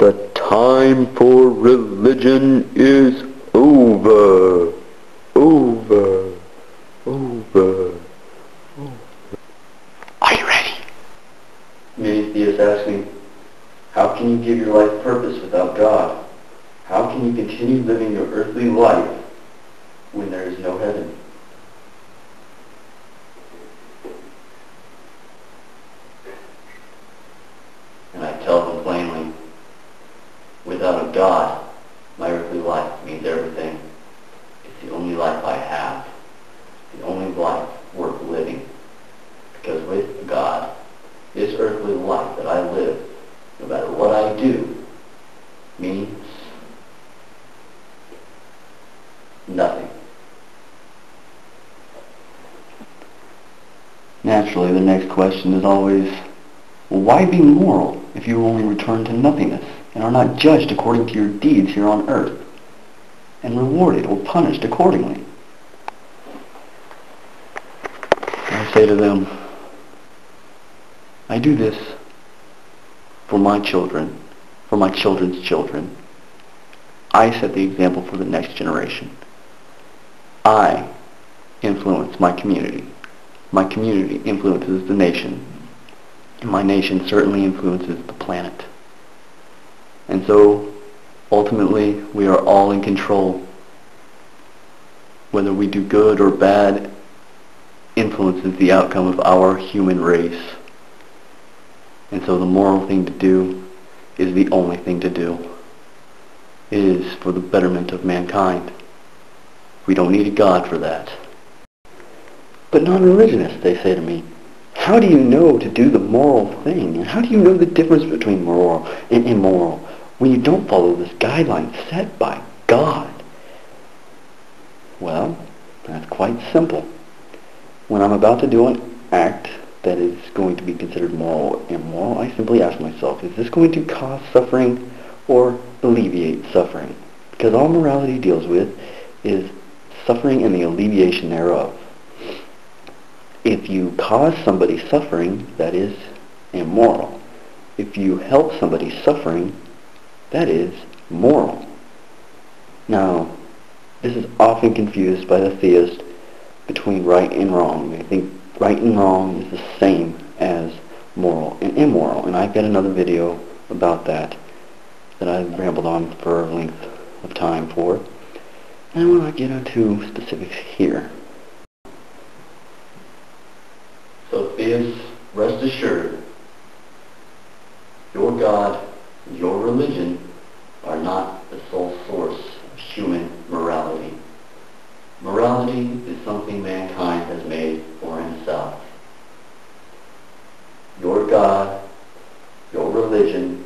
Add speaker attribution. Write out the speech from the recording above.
Speaker 1: The time for religion is over. Over. Over.
Speaker 2: Are you ready?
Speaker 3: Many theists ask me, how can you give your life purpose without God? How can you continue living your earthly life when there is no heaven? And I tell them plainly, without a God, my earthly life means everything. It's the only life I have, the only life worth living. Because with God, this earthly life that I live, no matter what I do, means nothing. Naturally, the next question is always, well, why be moral if you only return to nothingness and are not judged according to your deeds here on earth and rewarded or punished accordingly? I say to them, I do this for my children, for my children's children. I set the example for the next generation. I influence my community. My community influences the nation. And my nation certainly influences the planet. And so, ultimately, we are all in control. Whether we do good or bad influences the outcome of our human race. And so the moral thing to do is the only thing to do. It is for the betterment of mankind. We don't need a God for that. But non-religionists, they say to me, how do you know to do the moral thing? And how do you know the difference between moral and immoral when you don't follow this guideline set by God? Well, that's quite simple. When I'm about to do an act that is going to be considered moral or immoral, I simply ask myself, is this going to cause suffering or alleviate suffering? Because all morality deals with is suffering and the alleviation thereof. If you cause somebody suffering, that is immoral. If you help somebody suffering, that is moral. Now, this is often confused by the theist between right and wrong. They think right and wrong is the same as moral and immoral. And I've got another video about that I've rambled on for a length of time for. And I want to get into specifics here. So theists, rest assured, your God, your religion, are not the sole source of human morality. Morality is something mankind has made for himself. Your God, your religion,